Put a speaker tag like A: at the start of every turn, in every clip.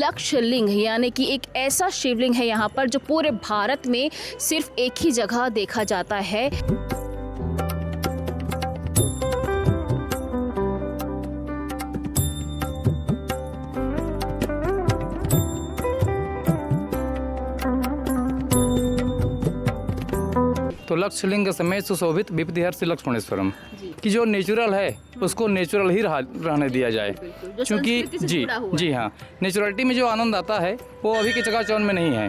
A: लक्षलिंग यानी कि एक ऐसा शिवलिंग है यहाँ पर जो पूरे भारत में सिर्फ एक ही जगह देखा जाता है।
B: तो लक्षलिंग समेत सुशोभित विपदिहर्षि लक्ष्मणेश्वरम कि जो नेचुरल है उसको नेचुरल ही रहने दिया जाए, क्योंकि जी हाँ, नेचुरलिटी में जो आनंद आता है वो अभी के चकाचौंध में नहीं है।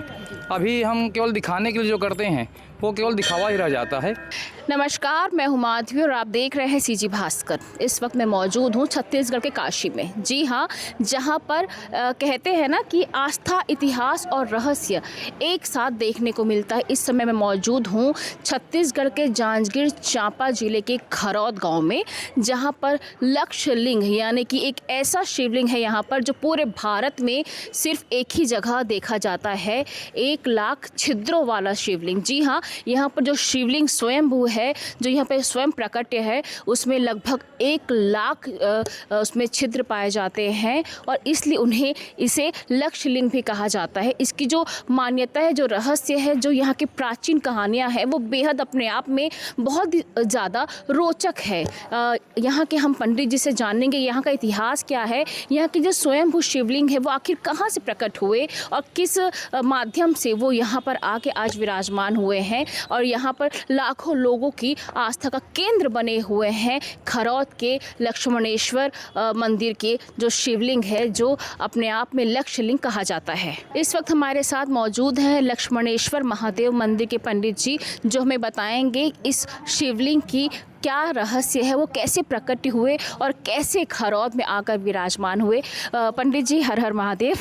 B: अभी हम केवल दिखाने के लिए जो करते हैं वो केवल दिखावा ही रह जाता है।
A: नमस्कार, मैं हूं माधवी और आप देख रहे हैं सीजी भास्कर। इस वक्त मैं मौजूद हूं छत्तीसगढ़ के काशी में। जी हाँ, जहां पर कहते हैं ना कि आस्था, इतिहास और रहस्य एक साथ देखने को मिलता है। इस समय मैं मौजूद हूं छत्तीसगढ़ के जांजगीर चांपा जिले के खरौद गांव में, जहां पर लक्षलिंग यानी कि एक ऐसा शिवलिंग है यहाँ पर जो पूरे भारत में सिर्फ एक ही जगह देखा जाता है। 1 लाख छिद्रों वाला शिवलिंग। जी हाँ, यहाँ पर जो शिवलिंग स्वयंभू है, जो यहाँ पे स्वयं प्रकट्य है, उसमें लगभग 1 लाख उसमें छिद्र पाए जाते हैं और इसलिए उन्हें इसे लक्षलिंग भी कहा जाता है। इसकी जो मान्यता है, जो रहस्य है, जो यहाँ की प्राचीन कहानियाँ हैं, वो बेहद अपने आप में बहुत ज़्यादा रोचक है। यहाँ के हम पंडित जी से जानेंगे यहाँ का इतिहास क्या है, यहाँ की जो स्वयंभू शिवलिंग है वो आखिर कहाँ से प्रकट हुए और किस माध्यम से वो यहाँ पर आके आज विराजमान हुए हैं और यहाँ पर लाखों लोगों की आस्था का केंद्र बने हुए हैं। खरौद के लक्ष्मणेश्वर मंदिर के जो शिवलिंग है, जो अपने आप में लक्षलिंग कहा जाता है। इस वक्त हमारे साथ मौजूद हैं लक्ष्मणेश्वर महादेव मंदिर के पंडित जी, जो हमें बताएंगे इस शिवलिंग की क्या रहस्य है, वो कैसे प्रकट हुए और कैसे खरौद में आकर विराजमान हुए। पंडित जी, हर हर महादेव।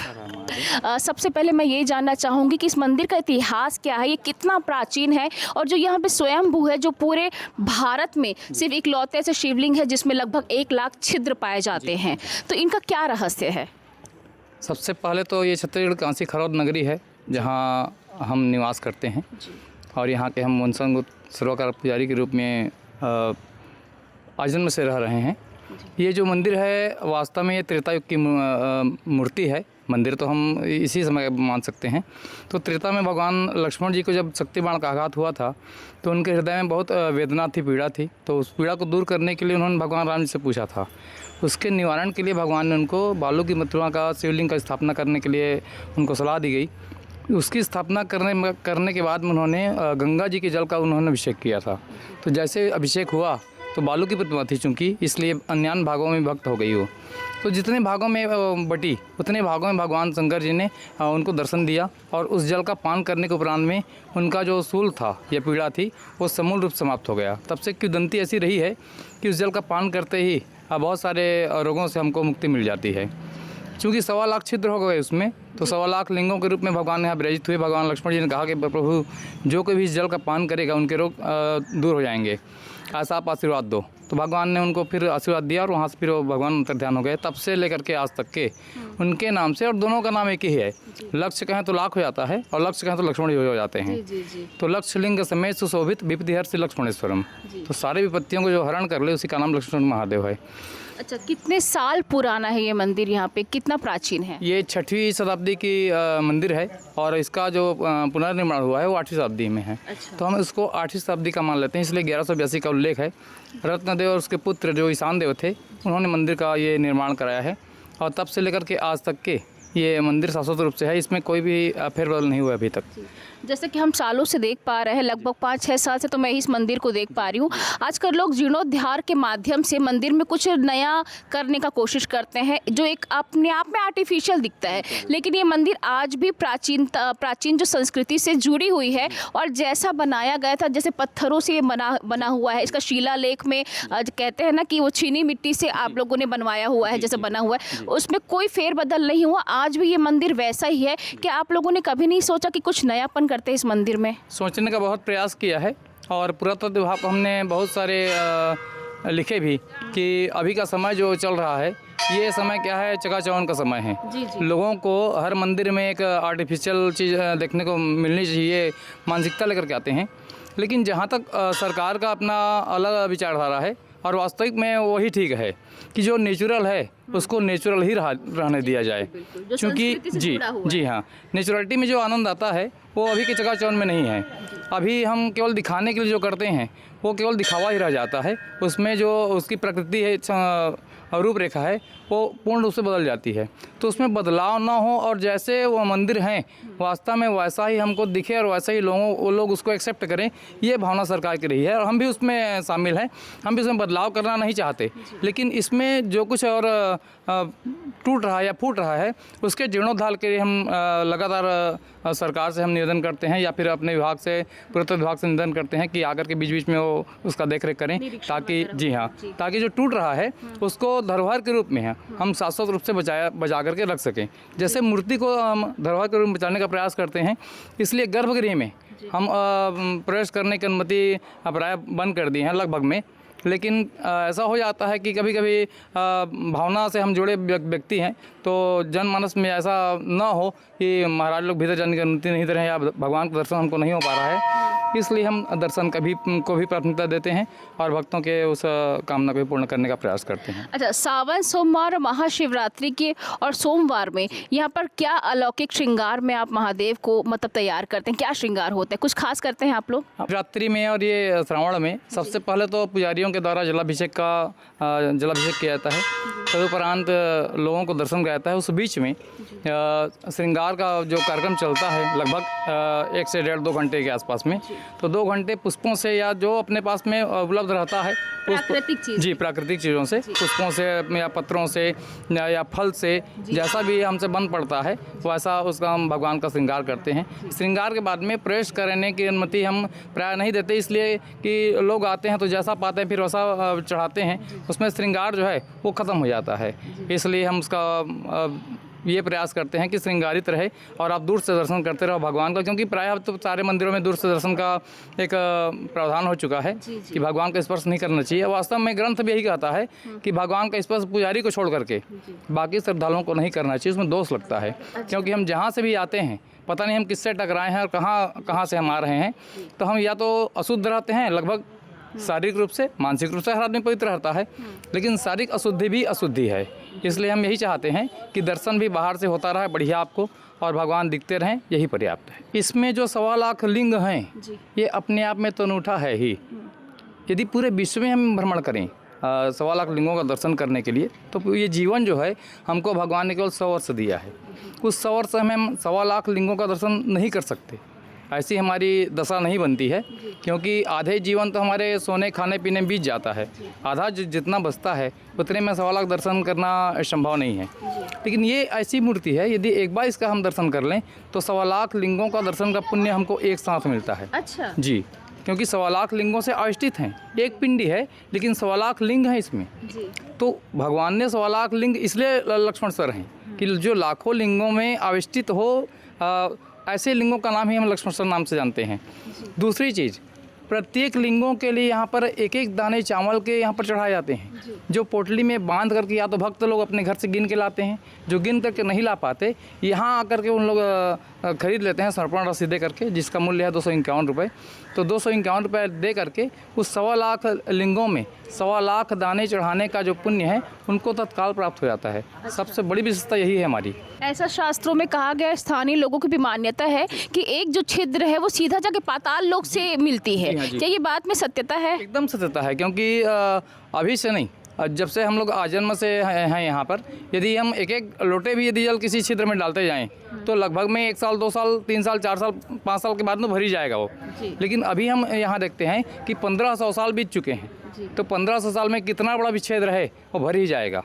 A: सबसे पहले मैं ये जानना चाहूँगी कि इस मंदिर का इतिहास क्या है, ये कितना प्राचीन है और जो यहाँ पे स्वयंभू है, जो पूरे भारत में सिर्फ इकलौते ऐसे शिवलिंग है जिसमें लगभग 1 लाख छिद्र पाए जाते हैं, तो इनका क्या रहस्य है?
B: सबसे पहले तो ये छत्तीसगढ़ कांसी खरौद नगरी है जहाँ हम निवास करते हैं और यहाँ के हम मुनसंग सर्वकार पुजारी के रूप में आजन्म से रह रहे हैं। ये जो मंदिर है वास्तव में ये त्रेता युग की मूर्ति है। मंदिर तो हम इसी समय मान सकते हैं। तो त्रेता में भगवान लक्ष्मण जी को जब शक्ति बाण का आघात हुआ था तो उनके हृदय में बहुत वेदना थी, पीड़ा थी। तो उस पीड़ा को दूर करने के लिए उन्होंने भगवान राम जी से पूछा था। उसके निवारण के लिए भगवान ने उनको बालू की प्रतिमा का शिवलिंग का स्थापना करने के लिए उनको सलाह दी गई। उसकी स्थापना करने के बाद उन्होंने गंगा जी के जल का उन्होंने अभिषेक किया था। तो जैसे अभिषेक हुआ तो बालू की प्रतिमा थी चूँकि, इसलिए अन्य भागों में भक्त हो गई वो। तो जितने भागों में बटी उतने भागों में भगवान शंकर जी ने उनको दर्शन दिया और उस जल का पान करने के उपरांत में उनका जो शूल था या पीड़ा थी वो समूल रूप समाप्त हो गया। तब से किंवदंती ऐसी रही है कि उस जल का पान करते ही बहुत सारे रोगों से हमको मुक्ति मिल जाती है। चूँकि 1.25 लाख छिद्र हो गए उसमें, तो 1.25 लाख लिंगों के रूप में भगवान यहाँ विराजित हुए। भगवान लक्ष्मण जी ने कहा कि प्रभु जो कोई भी इस जल का पान करेगा उनके रोग दूर हो जाएंगे, ऐसा आप आशीर्वाद दो। तो भगवान ने उनको फिर आशीर्वाद दिया और वहाँ से फिर वो भगवान अंतर्ध्यान हो गए। तब से लेकर के आज तक के उनके नाम से, और दोनों का नाम एक ही है। लक्ष्य कहें तो लाख हो जाता है और लक्ष्य कहें तो लक्ष्मण जी हो जाते हैं। तो लक्षलिंग समेत सुशोभित विपदिहर्षि लक्ष्मणेश्वरम, तो सारे विपत्तियों को जो हरण कर ले उसी का नाम लक्ष्मण महादेव है।
A: अच्छा, कितने साल पुराना है ये मंदिर, यहाँ पे कितना प्राचीन है? ये
B: 6वीं शताब्दी की मंदिर है और इसका जो पुनर्निर्माण हुआ है वो 8वीं शताब्दी में है।
A: अच्छा।
B: तो हम इसको 8वीं शताब्दी का मान लेते हैं, इसलिए 1182 का उल्लेख है। रत्नदेव और उसके पुत्र जो ईशान देव थे उन्होंने मंदिर का ये निर्माण कराया है और तब से लेकर के आज तक के ये मंदिर शाश्वत रूप से है। इसमें कोई भी फेरबदल नहीं हुआ अभी तक।
A: जैसे कि हम सालों से देख पा रहे हैं, लगभग 5-6 साल से तो मैं इस मंदिर को देख पा रही हूँ। आजकल लोग जीर्णोद्धार के माध्यम से मंदिर में कुछ नया करने का कोशिश करते हैं, जो एक अपने आप में आर्टिफिशियल दिखता है, लेकिन ये मंदिर आज भी प्राचीन जो संस्कृति से जुड़ी हुई है और जैसा बनाया गया था, जैसे पत्थरों से ये बना हुआ है। इसका शिलालेख में कहते हैं ना कि वो चीनी मिट्टी से आप लोगों ने बनवाया हुआ है, जैसे बना हुआ है, उसमें कोई फेरबदल नहीं हुआ। आज भी ये मंदिर वैसा ही है कि आप लोगों ने कभी नहीं सोचा कि कुछ नयापन करते हैं इस मंदिर में?
B: सोचने का बहुत प्रयास किया है और पुरातत्व विभाग को हमने बहुत सारे लिखे भी कि अभी का समय जो चल रहा है ये समय क्या है, चकाचौंध का समय है। जी। लोगों को हर मंदिर में एक आर्टिफिशियल चीज़ देखने को मिलनी चाहिए, मानसिकता लेकर के आते हैं। लेकिन जहाँ तक सरकार का अपना अलग विचारधारा है और वास्तविक में वही ठीक है कि जो नेचुरल है उसको नेचुरल ही रहने दिया जाए,
A: जो
B: क्योंकि
A: संस्कृति से
B: जी
A: जुड़ा हुआ
B: जी हाँ, नेचुरलिटी में जो आनंद आता है वो अभी के चकाचौंध में नहीं है। अभी हम केवल दिखाने के लिए जो करते हैं वो केवल दिखावा ही रह जाता है, उसमें जो उसकी प्रकृति है, रूपरेखा है, वो पूर्ण रूप से बदल जाती है। तो उसमें बदलाव ना हो और जैसे वो मंदिर हैं वास्तव में वैसा ही हमको दिखे और वैसा ही वो लोग उसको एक्सेप्ट करें, ये भावना सरकार की रही है और हम भी उसमें शामिल हैं। हम भी उसमें बदलाव करना नहीं चाहते, लेकिन इसमें जो कुछ और टूट रहा है या फूट रहा है उसके जीर्णोद्धार के लिए हम लगातार सरकार से हम निवेदन करते हैं या फिर अपने विभाग से, पुरातत्व विभाग से निवेदन करते हैं कि आकर के बीच बीच में वो उसका देख रेख करें, ताकि जी हाँ, ताकि जो टूट रहा है उसको धरोहर के रूप में है हम शाश्वत रूप से बचा करके रख सकें। जैसे मूर्ति को हम धरोहर के रूप में बचाने का प्रयास करते हैं, इसलिए गर्भगृह में हम प्रवेश करने की अनुमति प्राय बंद कर दी है लगभग में। लेकिन ऐसा हो जाता है कि कभी कभी भावना से हम जुड़े व्यक्ति हैं, तो जनमानस में ऐसा ना हो कि महाराज लोग भीतर जाने की अनुमति नहीं दे रहे हैं या भगवान का दर्शन हमको नहीं हो पा रहा है, इसलिए हम दर्शन को भी प्राथमिकता देते हैं और भक्तों के उस कामना को भी पूर्ण करने का प्रयास करते हैं।
A: अच्छा, सावन सोमवार, महाशिवरात्रि के और सोमवार में यहाँ पर क्या अलौकिक श्रृंगार में आप महादेव को मतलब तैयार करते हैं? क्या श्रृंगार होता है, कुछ खास करते हैं आप लोग?
B: शिवरात्रि में और ये श्रावण में सबसे पहले तो पुजारियों के द्वारा जलाभिषेक किया जाता है, तदुपरांत लोगों को दर्शन कराया जाता है। उस बीच में श्रृंगार का जो कार्यक्रम चलता है लगभग 1 से 1.5-2 घंटे के आसपास में, तो 2 घंटे पुष्पों से या जो अपने पास में उपलब्ध रहता है
A: प्राकृतिक चीज़,
B: जी प्राकृतिक चीज़ों से, पुष्पों से या पत्रों से या फल से, जैसा भी हमसे बन पड़ता है वैसा उसका हम भगवान का श्रृंगार करते हैं। श्रृंगार के बाद में प्रवेश करने की अनुमति हम प्राय नहीं देते, इसलिए कि लोग आते हैं तो जैसा पाते हैं फिर वैसा चढ़ाते हैं, उसमें श्रृंगार जो है वो ख़त्म हो जाता है। इसलिए हम उसका ये प्रयास करते हैं कि श्रृंगारित रहे और आप दूर से दर्शन करते रहो भगवान का, क्योंकि प्रायः अब तो सारे मंदिरों में दूर से दर्शन का एक प्रावधान हो चुका है कि भगवान का स्पर्श नहीं करना चाहिए। वास्तव में ग्रंथ भी यही कहता है कि भगवान का स्पर्श पुजारी को छोड़ करके बाकी श्रद्धालुओं को नहीं करना चाहिए, उसमें दोष लगता है। क्योंकि हम जहाँ से भी आते हैं पता नहीं हम किससे टकराए हैं और कहाँ से हम आ रहे हैं, तो हम या तो अशुद्ध रहते हैं लगभग शारीरिक रूप से, मानसिक रूप से हर आदमी पवित्र रहता है, लेकिन शारीरिक अशुद्धि भी अशुद्धि है। इसलिए हम यही चाहते हैं कि दर्शन भी बाहर से होता रहे बढ़िया आपको और भगवान दिखते रहें, यही पर्याप्त है। इसमें जो 1.25 लाख लिंग हैं ये अपने आप में तो अनूठा है ही। यदि पूरे विश्व में हम भ्रमण करें 1.25 लाख लिंगों का दर्शन करने के लिए, तो ये जीवन जो है हमको भगवान ने केवल 100 वर्ष दिया है। उस 100 वर्ष में हम 1.25 लाख लिंगों का दर्शन नहीं कर सकते, ऐसी हमारी दशा नहीं बनती है, क्योंकि आधे जीवन तो हमारे सोने खाने पीने में बीत जाता है, आधा जितना बचता है उतने में 1.25 लाख दर्शन करना संभव नहीं है। लेकिन ये ऐसी मूर्ति है, यदि एक बार इसका हम दर्शन कर लें तो 1.25 लाख लिंगों का दर्शन का पुण्य हमको एक साथ मिलता है।
A: अच्छा
B: जी, क्योंकि 1.25 लाख लिंगों से आविष्टित हैं, एक पिंडी है लेकिन 1.25 लाख लिंग हैं इसमें। तो भगवान ने 1.25 लाख लिंग इसलिए लक्ष्मण सर हैं कि जो लाखों लिंगों में आविष्टित हो, ऐसे लिंगों का नाम ही हम लक्ष्मण सर नाम से जानते हैं। दूसरी चीज़, प्रत्येक लिंगों के लिए यहाँ पर एक एक दाने चावल के यहाँ पर चढ़ाए जाते हैं, जो पोटली में बांध करके या तो भक्त लोग अपने घर से गिन के लाते हैं, जो गिन करके नहीं ला पाते यहाँ आकर के उन लोग खरीद लेते हैं समर्पण राशि दे करके, जिसका मूल्य है 251 रुपये। तो 251 रुपये दे करके उस 1.25 लाख लिंगों में 1.25 लाख दाने चढ़ाने का जो पुण्य है उनको तत्काल प्राप्त हो जाता है। सबसे बड़ी विशेषता यही है हमारी।
A: ऐसा शास्त्रों में कहा गया, स्थानीय लोगों की भी मान्यता है कि एक जो छिद्र है वो सीधा जाके पाताल लोक से मिलती है। क्या ये बात में सत्यता है?
B: एकदम सत्यता है, क्योंकि अभी से नहीं, जब से हम लोग आजन्म से हैं यहाँ पर, यदि हम एक एक लोटे भी यदि जल किसी छिद्र में डालते जाएं तो लगभग में 1 साल 2 साल 3 साल 4 साल 5 साल के बाद में भर ही जाएगा वो। लेकिन अभी हम यहाँ देखते हैं कि 1500 साल बीत चुके हैं, तो 1500 साल में कितना बड़ा विच्छेद रहे वो भर ही जाएगा।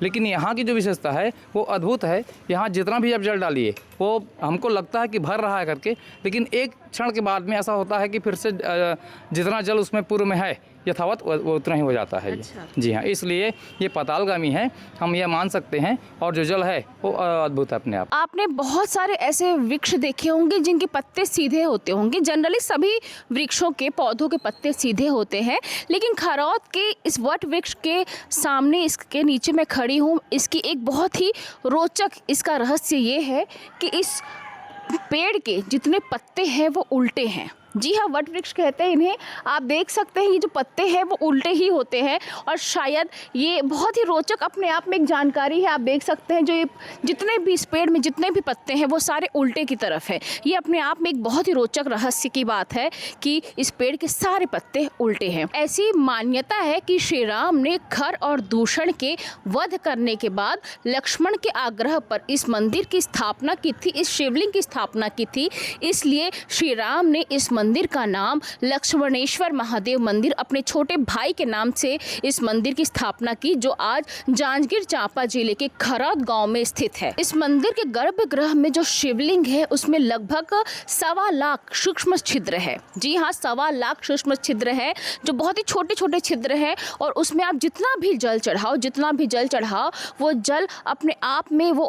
B: लेकिन यहाँ की जो विशेषता है वो अद्भुत है। यहाँ जितना भी आप जल डालिए वो हमको लगता है कि भर रहा है करके, लेकिन एक क्षण के बाद में ऐसा होता है कि फिर से जितना जल उसमें पूर्व में है यथावत वो उतना ही हो जाता है। अच्छा। जी हाँ, इसलिए ये पातालगामी है, हम ये मान सकते हैं, और जो जल है वो अद्भुत है अपने आप।
A: आपने बहुत सारे ऐसे वृक्ष देखे होंगे जिनके पत्ते सीधे होते होंगे। जनरली सभी वृक्षों के पौधों के पत्ते सीधे होते हैं, लेकिन खरौत के इस वट वृक्ष के सामने, इसके नीचे मैं खड़ी हूँ, इसकी एक बहुत ही रोचक इसका रहस्य ये है कि इस पेड़ के जितने पत्ते हैं वो उल्टे हैं। जी हाँ, वट वृक्ष कहते हैं इन्हें। आप देख सकते हैं ये जो पत्ते हैं वो उल्टे ही होते हैं और शायद ये बहुत ही रोचक अपने आप में एक जानकारी है। आप देख सकते हैं जो ये जितने भी इस पेड़ में जितने भी पत्ते हैं वो सारे उल्टे की तरफ है। ये अपने आप में एक बहुत ही रोचक रहस्य की बात है कि इस पेड़ के सारे पत्ते उल्टे हैं। ऐसी मान्यता है कि श्री राम ने खर और दूषण के वध करने के बाद लक्ष्मण के आग्रह पर इस मंदिर की स्थापना की थी, इस शिवलिंग की स्थापना की थी। इसलिए श्री राम ने इस मंदिर का नाम लक्ष्मणेश्वर महादेव मंदिर अपने छोटे भाई के नाम से इस मंदिर की स्थापना की, जो आज जांजगीर चांपा जिले के खरौद गांव में स्थित है। इस मंदिर के गर्भगृह में जो शिवलिंग है उसमें लगभग 1.25 लाख सूक्ष्म छिद्र है। जी हाँ, 1.25 लाख सूक्ष्म छिद्र है, जो बहुत ही छोटे छोटे छिद्र है और उसमें आप जितना भी जल चढ़ाओ वो जल अपने आप में वो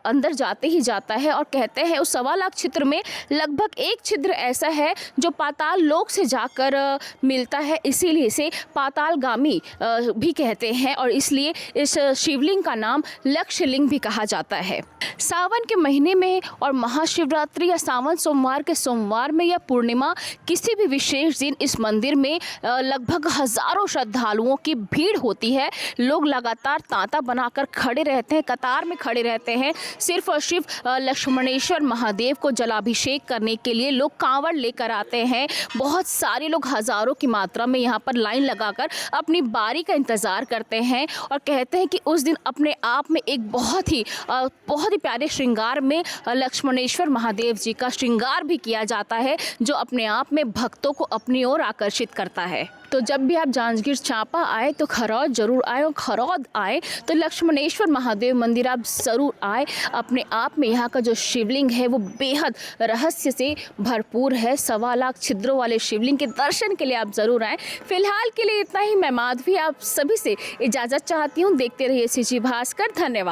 A: अंदर जाते ही जाता है। और कहते हैं उस 1.25 लाख छिद्र में लगभग एक छिद्र ऐसा है जो पाताल लोक से जाकर मिलता है, इसीलिए इसे पातालगामी भी कहते हैं और इसलिए इस शिवलिंग का नाम लक्षलिंग भी कहा जाता है। सावन के महीने में और महाशिवरात्रि या सावन सोमवार के सोमवार में या पूर्णिमा किसी भी विशेष दिन इस मंदिर में लगभग हजारों श्रद्धालुओं की भीड़ होती है। लोग लगातार तांता बनाकर खड़े रहते हैं, कतार में खड़े रहते हैं। सिर्फ और सिर्फ लक्ष्मणेश्वर महादेव को जलाभिषेक करने के लिए लोग कांवड़ लेकर आते हैं। बहुत सारे लोग हजारों की मात्रा में यहाँ पर लाइन लगाकर अपनी बारी का इंतज़ार करते हैं और कहते हैं कि उस दिन अपने आप में एक बहुत ही प्यारे श्रृंगार में लक्ष्मणेश्वर महादेव जी का श्रृंगार भी किया जाता है, जो अपने आप में भक्तों को अपनी ओर आकर्षित करता है। तो जब भी आप जांजगीर चांपा आए तो खरौद जरूर आए और खरौद आए तो लक्ष्मणेश्वर महादेव मंदिर आप ज़रूर आए। अपने आप में यहाँ का जो शिवलिंग है वो बेहद रहस्य से भरपूर है। 1.25 लाख छिद्रों वाले शिवलिंग के दर्शन के लिए आप ज़रूर आएँ। फिलहाल के लिए इतना ही। मैं माधवी आप सभी से इजाज़त चाहती हूँ। देखते रहिए CG भास्कर। धन्यवाद।